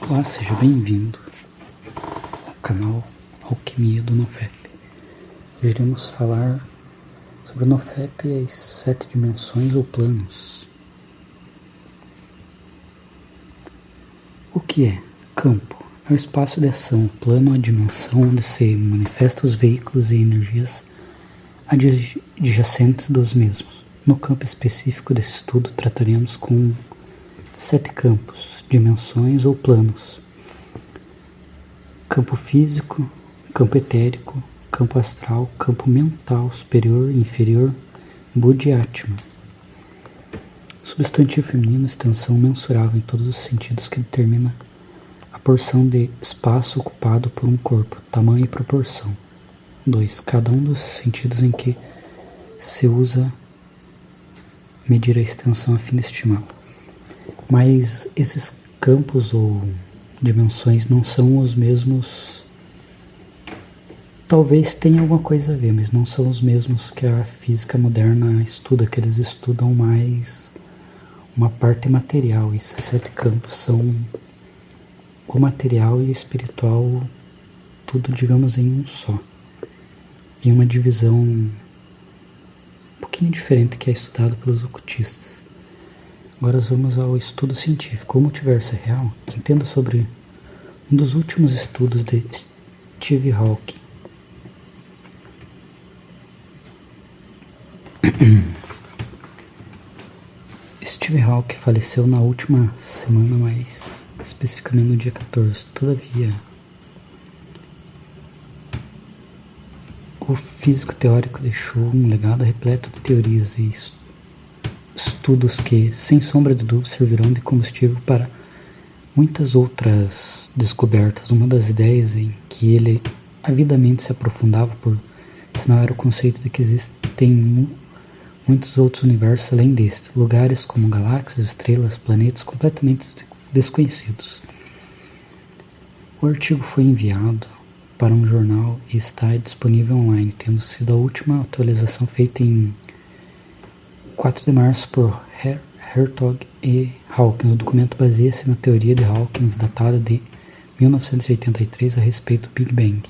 Olá, seja bem-vindo ao canal Alquimia do NoFap. Hoje iremos falar sobre o NoFap e as 7 dimensões ou planos. O que é? Campo é o espaço de ação, plano a dimensão onde se manifestam os veículos e energias adjacentes dos mesmos. No campo específico desse estudo trataremos com 7 campos, dimensões ou planos. Campo físico, campo etérico, campo astral, campo mental, superior e inferior, Buddha e Atma. Substantivo feminino, extensão mensurável em todos os sentidos que determina a porção de espaço ocupado por um corpo, tamanho e proporção. 2. Cada um dos sentidos em que se usa medir a extensão a fim de estimá-la. Mas esses campos ou dimensões não são os mesmos. Talvez tenha alguma coisa a ver, mas não são os mesmos que a física moderna estuda, que eles estudam mais uma parte material. Esses 7 campos são o material e o espiritual, tudo, digamos, em um só. Em uma divisão um pouquinho diferente que é estudado pelos ocultistas. Agora vamos ao estudo científico. O multiverso é real? Entenda sobre um dos últimos estudos de Steve Hawking. Steve Hawking faleceu na última semana, mais especificamente no dia 14. Todavia, o físico teórico deixou um legado repleto de teorias e estudos que, sem sombra de dúvida, servirão de combustível para muitas outras descobertas. Uma das ideias em que ele avidamente se aprofundava, por sinal, era o conceito de que existem muitos outros universos além deste, lugares como galáxias, estrelas, planetas completamente desconhecidos. O artigo foi enviado para um jornal e está disponível online, tendo sido a última atualização feita em 4 de março por Hertog e Hawkins. O documento baseia-se na teoria de Hawkins, datada de 1983, a respeito do Big Bang.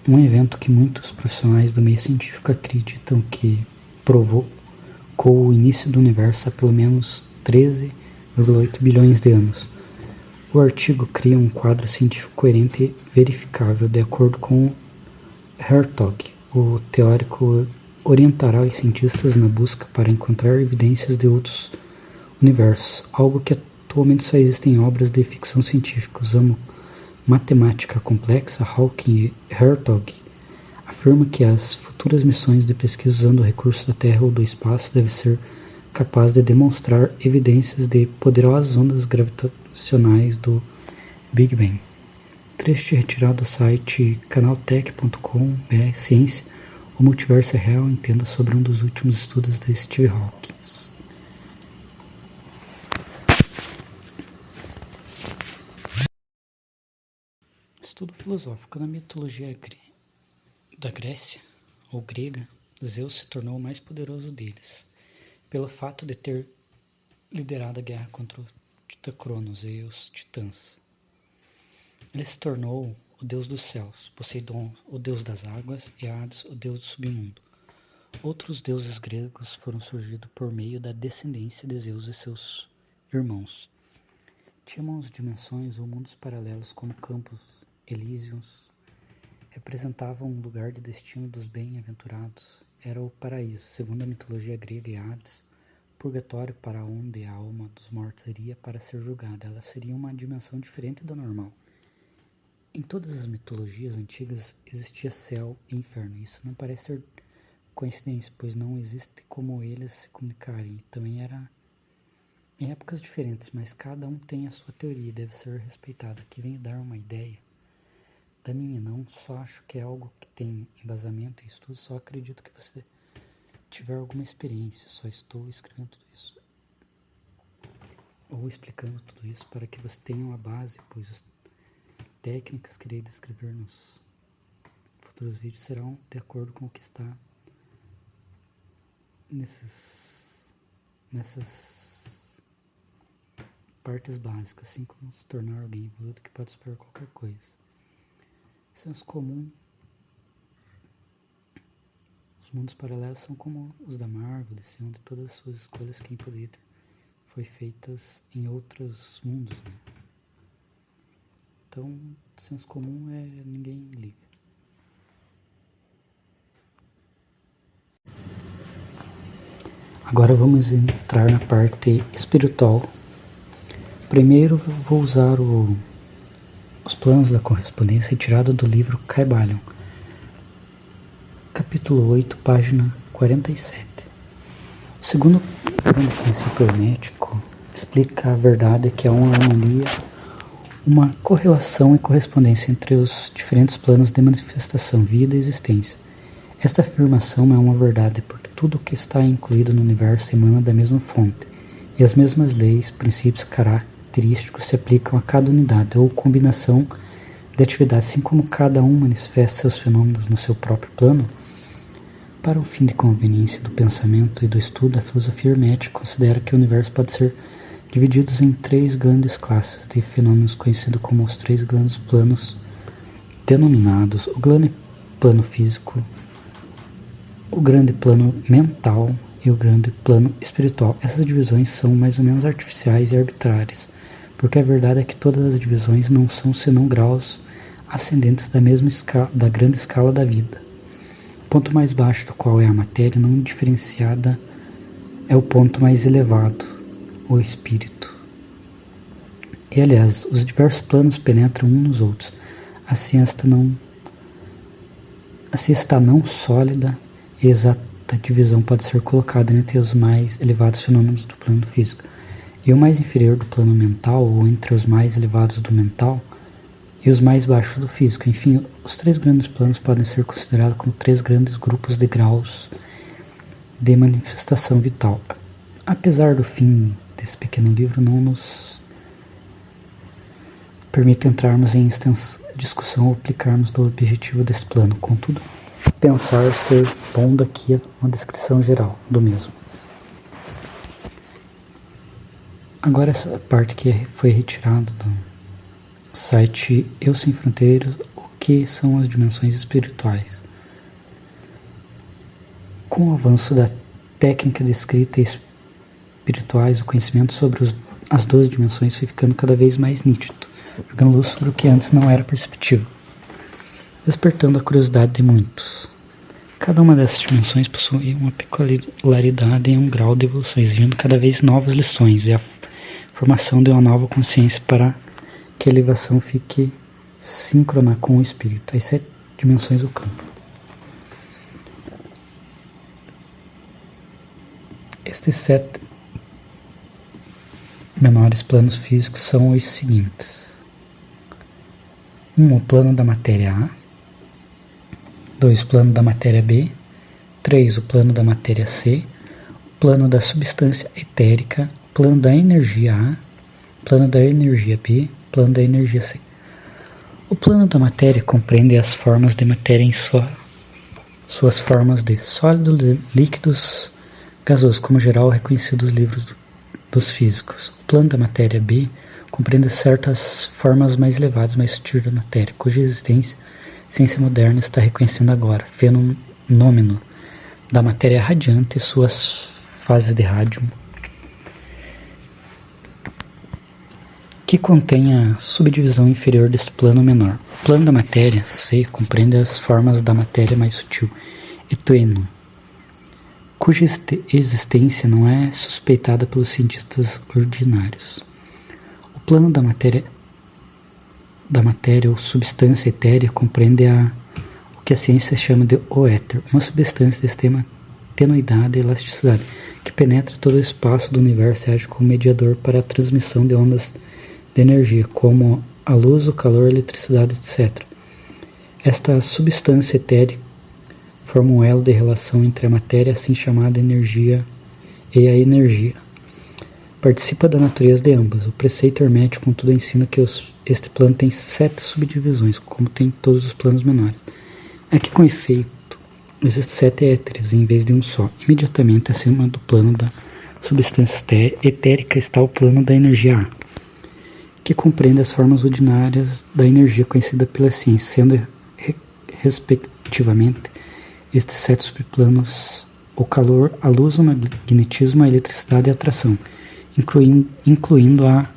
Um evento que muitos profissionais do meio científico acreditam que provocou o início do universo há pelo menos 13,8 bilhões de anos. O artigo cria um quadro científico coerente e verificável. De acordo com Hertog, o teórico orientará os cientistas na busca para encontrar evidências de outros universos, algo que atualmente só existe em obras de ficção científica. Usando matemática complexa, Hawking e Hertog afirma que as futuras missões de pesquisa usando recursos da Terra ou do espaço devem ser capazes de demonstrar evidências de poderosas ondas gravitacionais do Big Bang. Trecho retirado do site canaltech.com/ciência. O multiverso é real? Entenda sobre um dos últimos estudos de Steve Hawking. Estudo filosófico. Na mitologia da Grécia, ou grega, Zeus se tornou o mais poderoso deles, pelo fato de ter liderado a guerra contra o Cronos e os titãs. Ele se tornou o deus dos céus, Poseidon, o deus das águas, e Hades, o deus do submundo. Outros deuses gregos foram surgidos por meio da descendência de Zeus e seus irmãos. Tínhamos dimensões ou mundos paralelos como campos elíseos. Representavam um lugar de destino dos bem-aventurados. Era o paraíso, segundo a mitologia grega, e Hades, purgatório, para onde a alma dos mortos iria para ser julgada. Ela seria uma dimensão diferente da normal. Em todas as mitologias antigas existia céu e inferno. Isso não parece ser coincidência, pois não existe como eles se comunicarem. E também era em épocas diferentes, mas cada um tem a sua teoria e deve ser respeitada. Aqui venho dar uma ideia da minha, não só acho que é algo que tem embasamento e estudo, só acredito que você tiver alguma experiência, só estou escrevendo tudo isso ou explicando tudo isso para que você tenha uma base, pois as técnicas que irei descrever nos futuros vídeos serão de acordo com o que está nessas partes básicas, assim como se tornar alguém evoluído que pode superar qualquer coisa. Senso comum. Os mundos paralelos são como os da Marvel, onde todas as suas escolhas quem poderia ter foi feitas em outros mundos, né? Então, senso comum é ninguém liga. Agora vamos entrar na parte espiritual. Primeiro vou usar os planos da correspondência retirado do livro Kybalion, capítulo 8, página 47. O segundo grande princípio hermético explica a verdade que há uma harmonia, uma correlação e correspondência entre os diferentes planos de manifestação, vida e existência. Esta afirmação é uma verdade porque tudo o que está incluído no universo emana da mesma fonte, e as mesmas leis, princípios característicos se aplicam a cada unidade ou combinação de atividades, assim como cada um manifesta seus fenômenos no seu próprio plano. Para o fim de conveniência do pensamento e do estudo, a filosofia hermética considera que o universo pode ser dividido em 3 grandes classes de fenômenos conhecidos como os 3 grandes planos, denominados o grande plano físico, o grande plano mental e o grande plano espiritual. Essas divisões são mais ou menos artificiais e arbitrárias, porque a verdade é que todas as divisões não são senão graus ascendentes da mesma escala, da grande escala da vida. O ponto mais baixo do qual é a matéria não diferenciada é o ponto mais elevado, o espírito. E aliás, os diversos planos penetram uns nos outros. Assim esta não sólida e exata divisão pode ser colocada entre os mais elevados fenômenos do plano físico e o mais inferior do plano mental, ou entre os mais elevados do mental e os mais baixos do físico. Enfim, os 3 grandes planos podem ser considerados como 3 grandes grupos de graus de manifestação vital. Apesar do fim desse pequeno livro não nos permite entrarmos em extensa discussão ou aplicarmos do objetivo desse plano, contudo, pensar ser bom daqui a uma descrição geral do mesmo. Agora essa parte que foi retirada do site Eu Sem Fronteiras, o que são as dimensões espirituais. Com o avanço da técnica de escrita espirituais, o conhecimento sobre as 12 dimensões foi ficando cada vez mais nítido, jogando luz sobre o que antes não era perceptível, despertando a curiosidade de muitos. Cada uma dessas dimensões possui uma peculiaridade e um grau de evolução, exigindo cada vez novas lições e a formação de uma nova consciência para que a elevação fique síncrona com o espírito. As 7 dimensões do campo. Estes 7 menores planos físicos são os seguintes: 1. O plano da matéria A. 2. O plano da matéria B. 3. O plano da matéria C. O plano da substância etérica. O plano da energia A. O plano da energia B. O plano da energia C. O plano da matéria compreende as formas de matéria em suas formas de sólido, líquidos, gasoso, como geral reconhecido nos livros dos físicos. O plano da matéria B compreende certas formas mais elevadas, mais sutis da matéria, cuja existência a ciência moderna está reconhecendo agora. Fenômeno da matéria radiante e suas fases de rádio, que contém a subdivisão inferior deste plano menor. O plano da matéria C compreende as formas da matéria mais sutil e tênue, cuja existência não é suspeitada pelos cientistas ordinários. O plano da matéria ou substância etérea compreende o que a ciência chama de o éter, uma substância de extrema tenuidade e elasticidade, que penetra todo o espaço do universo e age como mediador para a transmissão de ondas de energia, como a luz, o calor, a eletricidade, etc. Esta substância etérea forma um elo de relação entre a matéria, assim chamada energia, e a energia. Participa da natureza de ambas. O preceito hermético, contudo, ensina que este plano tem 7 subdivisões, como tem todos os planos menores. É que, com efeito, existem 7 éteres em vez de um só, imediatamente acima do plano da substância etérica está o plano da energia A, que compreende as formas ordinárias da energia conhecida pela ciência, sendo respectivamente estes 7 subplanos: o calor, a luz, o magnetismo, a eletricidade e a atração, incluindo a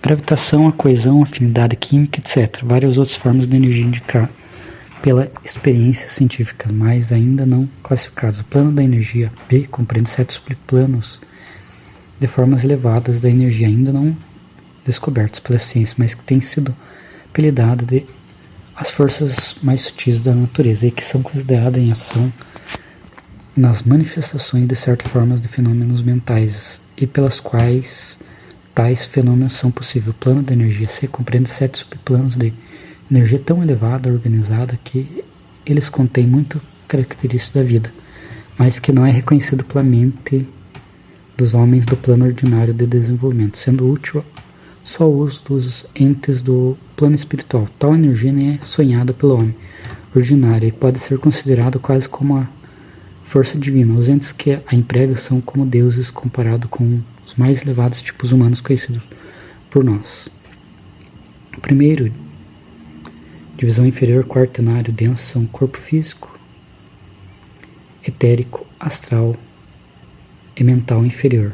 gravitação, a coesão, a afinidade química, etc. Várias outras formas de energia indicadas pela experiência científica, mas ainda não classificadas. O plano da energia B compreende 7 subplanos de formas elevadas da energia, ainda não descobertos pela ciência, mas que têm sido apelidadas de as forças mais sutis da natureza e que são consideradas em ação nas manifestações de certas formas de fenômenos mentais e pelas quais tais fenômenos são possíveis. O plano da energia C compreende 7 subplanos de energia tão elevada, organizada, que eles contêm muito característico da vida, mas que não é reconhecido pela mente dos homens do plano ordinário de desenvolvimento, sendo útil só o uso dos entes do plano espiritual. Tal energia nem é sonhada pelo homem ordinário e pode ser considerado quase como a força divina. Os entes que a empregam são como deuses comparado com os mais elevados tipos humanos conhecidos por nós. Primeiro, divisão inferior, quaternário, denso, são corpo físico, etérico, astral e mental inferior.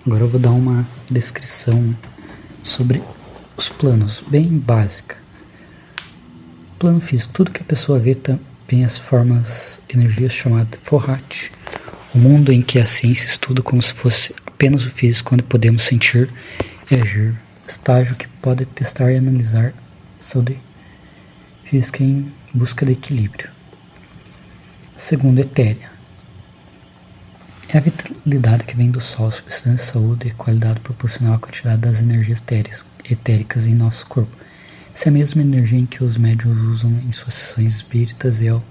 Agora eu vou dar uma descrição sobre os planos, bem básica. Plano físico, tudo que a pessoa vê tem as formas, energias chamadas Forrat, o mundo em que a ciência estuda como se fosse apenas o físico, onde podemos sentir e agir. Estágio que pode testar e analisar saúde física em busca de equilíbrio. Segundo, etérea. É a vitalidade que vem do Sol, substância, saúde e qualidade proporcional à quantidade das energias etéricas em nosso corpo. Essa é a mesma energia em que os médiuns usam em suas sessões espíritas e ao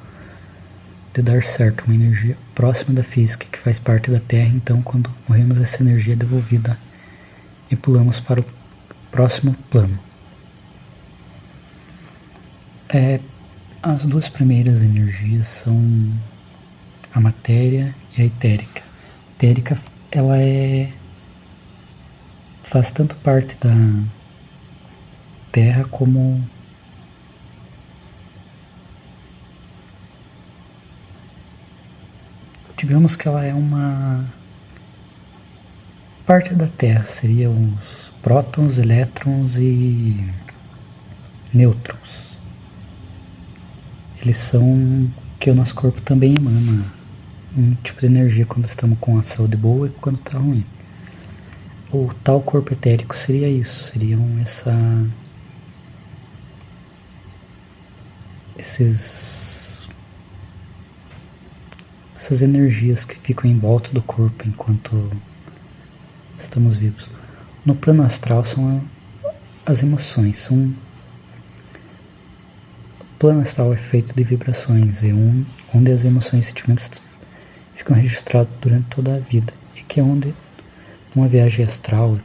de dar certo, uma energia próxima da física que faz parte da Terra. Então, quando morremos, essa energia é devolvida e pulamos para o próximo plano. As duas primeiras energias são a matéria e a etérica. A etérica, ela faz tanto parte da Terra como digamos que ela é uma parte da Terra, seriam os prótons, elétrons e nêutrons. Eles são que o nosso corpo também emana um tipo de energia quando estamos com a saúde boa e quando está ruim. O tal corpo etérico seria isso, seriam essas energias que ficam em volta do corpo enquanto estamos vivos. No plano astral são as emoções. O plano astral é feito de vibrações, onde as emoções e sentimentos ficam registrados durante toda a vida, e que é onde, numa viagem astral,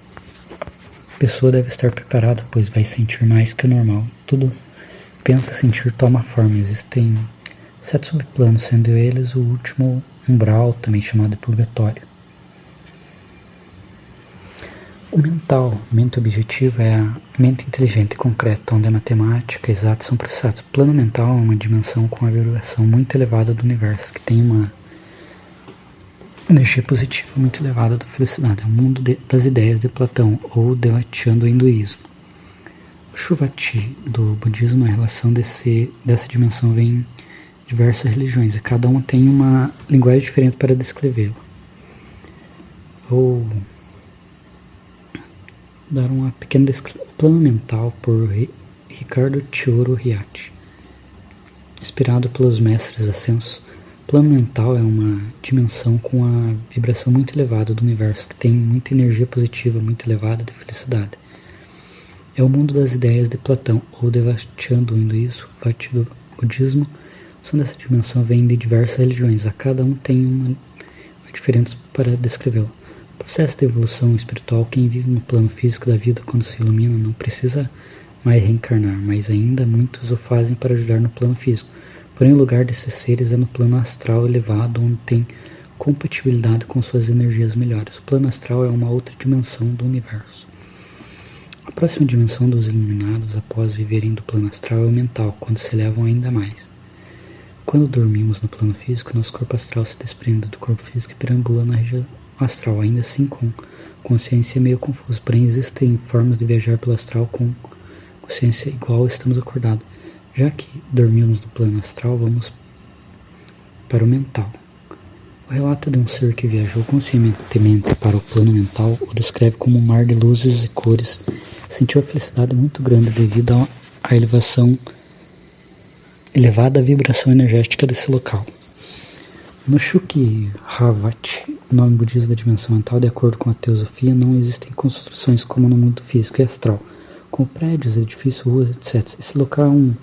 a pessoa deve estar preparada, pois vai sentir mais que o normal. Tudo pensa sentir toma forma. Existem 7 subplanos, sendo eles o último umbral, também chamado de purgatório. O mental, mente objetiva, é a mente inteligente e concreta, onde a matemática e exatas são processados. O plano mental é uma dimensão com a vibração muito elevada do universo, que tem uma energia positiva muito elevada da felicidade. É o mundo das ideias de Platão, ou delateando o hinduísmo. O Shuvati do budismo, a relação dessa dimensão vem em diversas religiões, e cada uma tem uma linguagem diferente para descrevê-lo. Vou dar uma pequena descrição. O plano mental, por Ricardo Chioro Riatti, inspirado pelos mestres ascensos. O plano mental é uma dimensão com a vibração muito elevada do universo, que tem muita energia positiva muito elevada de felicidade. É o mundo das ideias de Platão, ou Devachyanda do hinduísmo, Vati do budismo. São dessa dimensão vêm de diversas religiões, a cada um tem uma diferente para descrevê-lo. O processo de evolução espiritual, quem vive no plano físico da vida quando se ilumina não precisa mais reencarnar, mas ainda muitos o fazem para ajudar no plano físico. Porém, o lugar desses seres é no plano astral elevado, onde tem compatibilidade com suas energias melhores. O plano astral é uma outra dimensão do universo. A próxima dimensão dos iluminados após viverem do plano astral é o mental, quando se elevam ainda mais. Quando dormimos no plano físico, nosso corpo astral se desprende do corpo físico e perambula na região astral, ainda assim com consciência meio confusa, porém existem formas de viajar pelo astral com consciência igual estamos acordados. Já que dormimos no plano astral, vamos para o mental. O relato de um ser que viajou conscientemente para o plano mental o descreve como um mar de luzes e cores. Sentiu a felicidade muito grande devido à elevada vibração energética desse local. No Shukhavati, o nome budista da dimensão mental, de acordo com a teosofia, não existem construções como no mundo físico e astral, como prédios, edifícios, ruas, etc. Esse local é um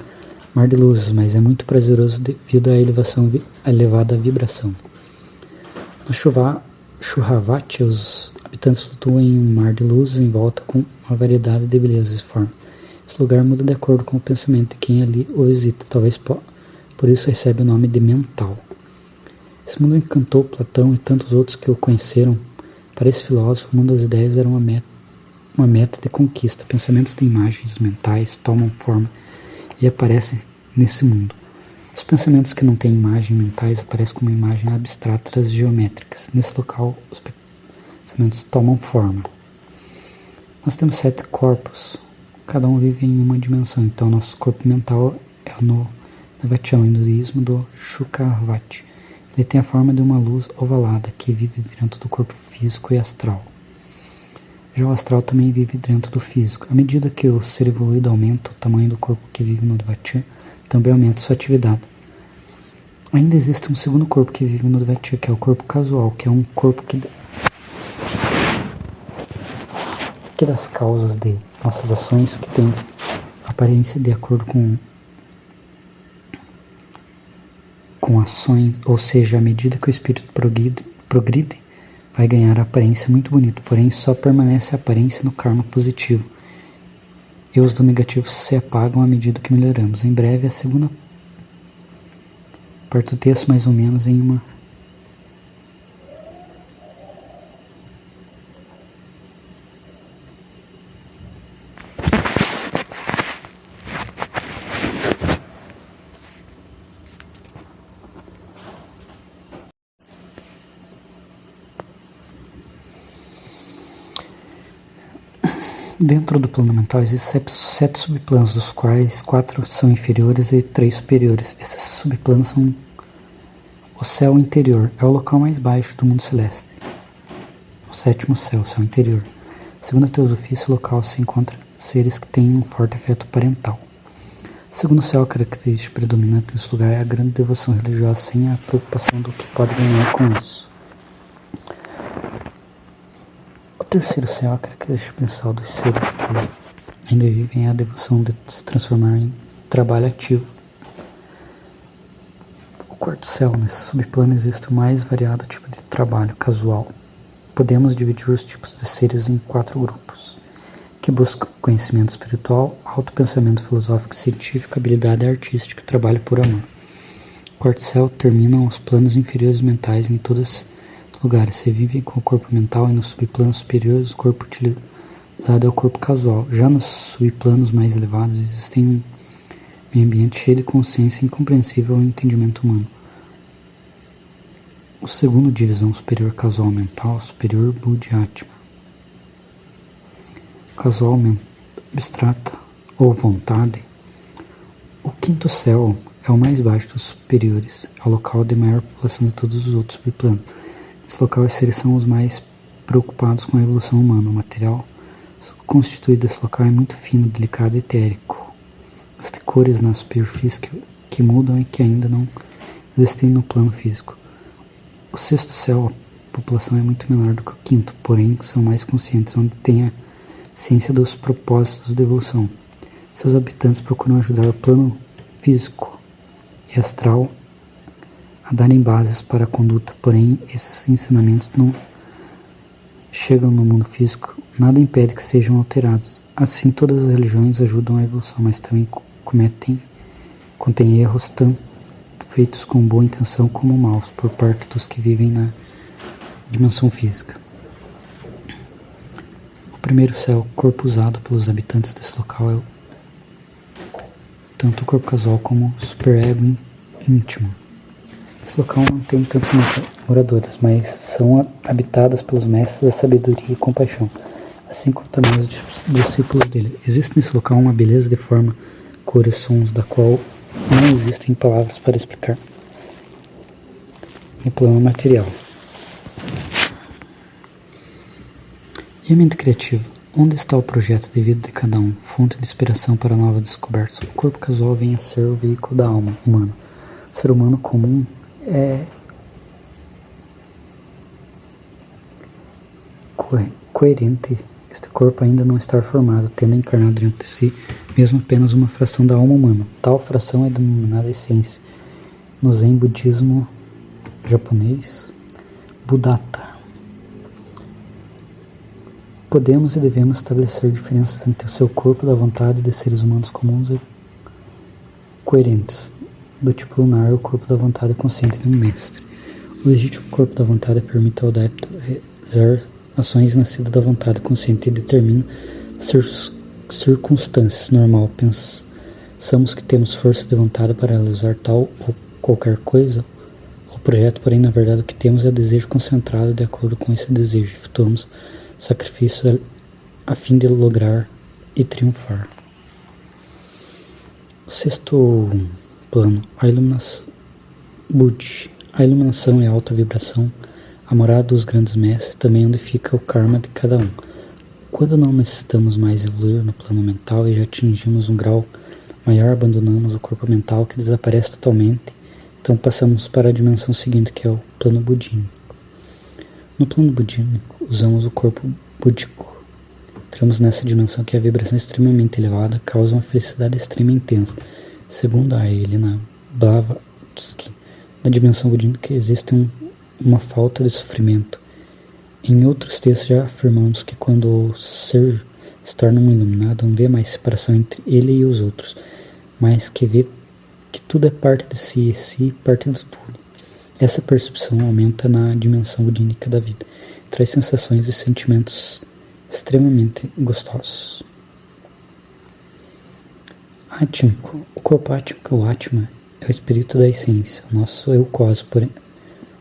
mar de luzes, mas é muito prazeroso devido à elevada vibração. No Shukhavati, os habitantes flutuam em um mar de luzes em volta com uma variedade de belezas e formas. Esse lugar muda de acordo com o pensamento de quem ali o visita, talvez por isso recebe o nome de mental. Esse mundo encantou Platão e tantos outros que o conheceram. Para esse filósofo, o mundo das ideias era uma meta de conquista. Pensamentos de imagens mentais tomam forma e aparecem nesse mundo. Os pensamentos que não têm imagem mentais aparecem como imagens abstratas geométricas. Nesse local, os pensamentos tomam forma. Nós temos 7 corpos. Cada um vive em uma dimensão. Então, nosso corpo mental é no Navatiana, hinduísmo do Shukhavati. Ele tem a forma de uma luz ovalada que vive dentro do corpo físico e astral. Já o astral também vive dentro do físico. À medida que o ser evoluído aumenta, o tamanho do corpo que vive no Dvaita também aumenta sua atividade. Ainda existe um segundo corpo que vive no Dvaita, que é o corpo casual, que é um corpo que das causas de nossas ações que tem aparência de acordo com ações, ou seja, à medida que o espírito progride, vai ganhar a aparência muito bonita, porém só permanece a aparência no karma positivo, e os do negativo se apagam à medida que melhoramos. Em breve, a segunda parte do texto, mais ou menos em uma Dentro do plano mental existem 7 subplanos, dos quais 4 são inferiores e 3 superiores. Esses subplanos são o céu interior, é o local mais baixo do mundo celeste. O 7º céu, o céu interior. Segundo a teosofia, esse local se encontra seres que têm um forte afeto parental. Segundo o céu, a característica predominante nesse lugar é a grande devoção religiosa sem a preocupação do que pode ganhar com isso. O terceiro céu, a característica principal dos seres que ainda vivem é a devoção de se transformar em trabalho ativo. O quarto céu, nesse subplano, existe o mais variado tipo de trabalho casual. Podemos dividir os tipos de seres em 4 grupos, que buscam conhecimento espiritual, autopensamento filosófico e científico, habilidade artística e trabalho por amor. O quarto céu terminam os planos inferiores mentais em todos lugares. Se vivem com o corpo mental e nos subplanos superiores, o corpo utilizado é o corpo casual. Já nos subplanos mais elevados existem um meio ambiente cheio de consciência incompreensível ao entendimento humano. O segundo divisão superior casual mental, superior Buddhyatma. Casual abstrata ou vontade. O quinto céu é o mais baixo dos superiores, é o local de maior população de todos os outros subplanos. Nesse local, os seres são os mais preocupados com a evolução humana. O material constituído desse local é muito fino, delicado e etérico. Existem cores na superfície que mudam e que ainda não existem no plano físico. O sexto céu, a população é muito menor do que o quinto, porém são mais conscientes, onde tem a ciência dos propósitos de evolução. Seus habitantes procuram ajudar o plano físico e astral a darem bases para a conduta, porém esses ensinamentos não chegam no mundo físico, nada impede que sejam alterados. Assim, todas as religiões ajudam a evolução, mas também contêm erros tanto feitos com boa intenção como maus por parte dos que vivem na Dimensão física. O primeiro céu, corpo usado pelos habitantes desse local, é tanto o corpo casual como o superego íntimo. Esse local não tem tantos moradores, mas são habitadas pelos mestres da sabedoria e compaixão, assim como também os discípulos dele. Existe nesse local uma beleza de forma, cores, sons, da qual não existem palavras para explicar no plano material. E a mente criativa? Onde está o projeto de vida de cada um, fonte de inspiração para novas descobertas? O corpo casual vem a ser o veículo da alma humana. O ser humano comum é coerente este corpo ainda não estar formado, tendo encarnado dentro de si mesmo apenas uma fração da alma humana. Tal fração é denominada essência. No Zen budismo japonês, Buddhata. Podemos e devemos estabelecer diferenças entre o seu corpo da vontade de seres humanos comuns e coerentes, do tipo lunar, o corpo da vontade consciente de um mestre. O legítimo corpo da vontade permite ao adepto realizar ações nascidas da vontade consciente e determina circunstâncias. Normal, pensamos que temos força de vontade para realizar tal ou qualquer coisa ou projeto, porém na verdade o que temos é desejo concentrado. De acordo com esse desejo, efetuamos sacrifício a fim de lograr e triunfar. Sexto plano, a iluminação. Budi. A iluminação é alta vibração, a morada dos grandes mestres, também onde fica o karma de cada um. Quando não necessitamos mais evoluir no plano mental e já atingimos um grau maior, abandonamos o corpo mental, que desaparece totalmente, então passamos para a dimensão seguinte, que é o plano budínico. No plano budínico, usamos o corpo búdico. Entramos nessa dimensão que a vibração extremamente elevada causa uma felicidade extrema e intensa. Segundo a Helena Blavatsky, na dimensão budínica existe uma falta de sofrimento. Em outros textos já afirmamos que quando o ser se torna um iluminado, não vê mais separação entre ele e os outros, mas que vê que tudo é parte de si e si parte de tudo. Essa percepção aumenta na dimensão budínica da vida, traz sensações e sentimentos extremamente gostosos. Átmico. O corpo átmico, o Atma, é o espírito da essência, o nosso eu cósmico,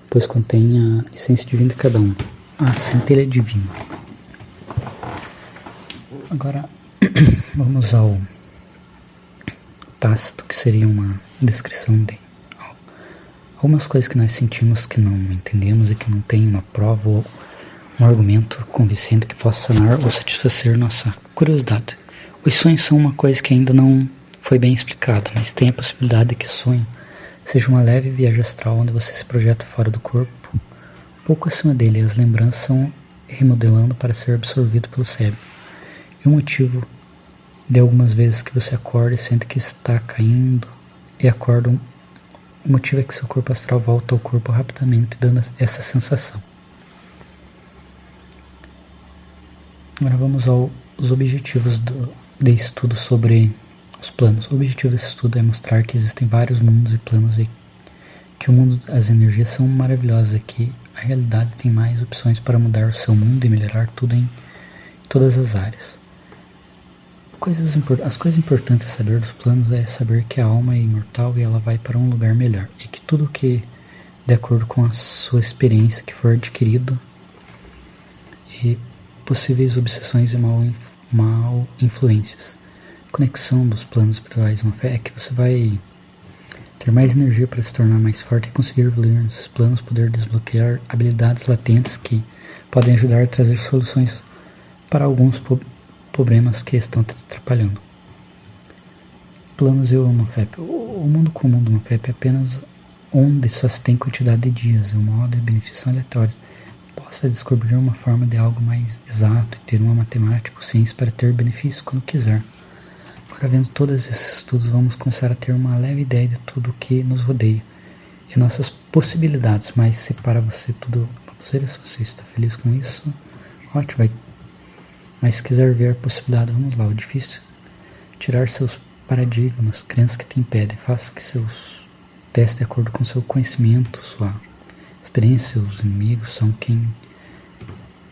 pois contém a essência divina de cada um, a centelha divina. Agora, vamos ao Tácito, que seria uma descrição de algumas coisas que nós sentimos que não entendemos e que não tem uma prova ou um argumento convincente que possa sanar ou satisfazer nossa curiosidade. Os sonhos são uma coisa que ainda não foi bem explicada, mas tem a possibilidade de que sonho seja uma leve viagem astral onde você se projeta fora do corpo, pouco acima dele, e as lembranças são remodelando para ser absorvido pelo cérebro. E o motivo de algumas vezes que você acorda e sente que está caindo e acorda, o motivo é que seu corpo astral volta ao corpo rapidamente, dando essa sensação. Agora vamos aos objetivos de estudo sobre os planos. O objetivo desse estudo é mostrar que existem vários mundos e planos e que o mundo das energias são maravilhosos e que a realidade tem mais opções para mudar o seu mundo e melhorar tudo em todas as áreas. As coisas importantes de saber dos planos é saber que a alma é imortal e ela vai para um lugar melhor, e que tudo que, de acordo com a sua experiência que for adquirido, e possíveis obsessões e mal influências. Conexão dos planos espirituais, uma fé é que você vai ter mais energia para se tornar mais forte e conseguir evoluir nesses planos, poder desbloquear habilidades latentes que podem ajudar a trazer soluções para alguns problemas que estão te atrapalhando. Planos eu no FEP. O mundo com o mundo no FEP é apenas onde só se tem quantidade de dias, o modo de benefício aleatório. Possa descobrir uma forma de algo mais exato e ter uma matemática ou ciência para ter benefício quando quiser. Agora, vendo todos esses estudos, vamos começar a ter uma leve ideia de tudo o que nos rodeia e nossas possibilidades, mas se para você tudo possível, se você está feliz com isso, ótimo, mas se quiser ver a possibilidade, vamos lá. O difícil é tirar seus paradigmas, crenças que te impedem. Faça que seus testes de acordo com seu conhecimento, sua experiência, os inimigos são quem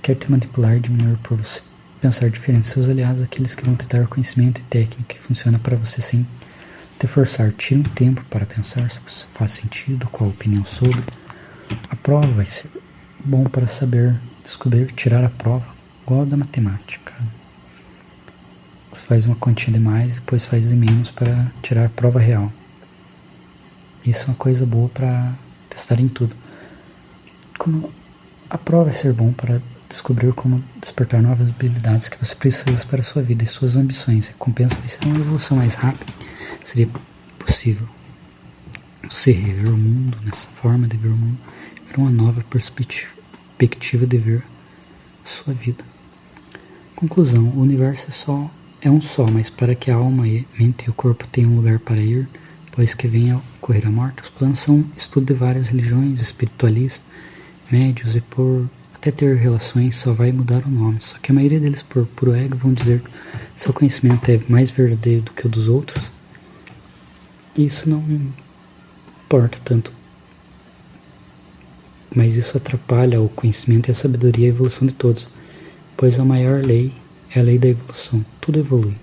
quer te manipular e diminuir por você pensar diferente. Seus aliados, aqueles que vão te dar conhecimento e técnica que funciona para você sem te forçar. Tire um tempo para pensar se isso faz sentido, qual a opinião sobre. A prova vai ser bom para saber descobrir, tirar a prova, igual a da matemática. Você faz uma quantia de mais, depois faz de menos para tirar a prova real. Isso é uma coisa boa para testar em tudo. Como a prova vai ser bom para descobrir como despertar novas habilidades que você precisa para a sua vida e suas ambições. A recompensa vai ser uma evolução mais rápida. Seria possível você rever o mundo nessa forma de ver o mundo, ver uma nova perspectiva de ver a sua vida. Conclusão: o universo é um só, mas para que a alma, a mente e o corpo tenham um lugar para ir, pois que venha a ocorrer a morte, os planos são estudo de várias religiões, espiritualistas, médios e por até ter relações só vai mudar o nome. Só que a maioria deles, por puro ego, vão dizer que seu conhecimento é mais verdadeiro do que o dos outros. E isso não importa tanto. Mas isso atrapalha o conhecimento e a sabedoria e a evolução de todos, pois a maior lei é a lei da evolução. Tudo evolui.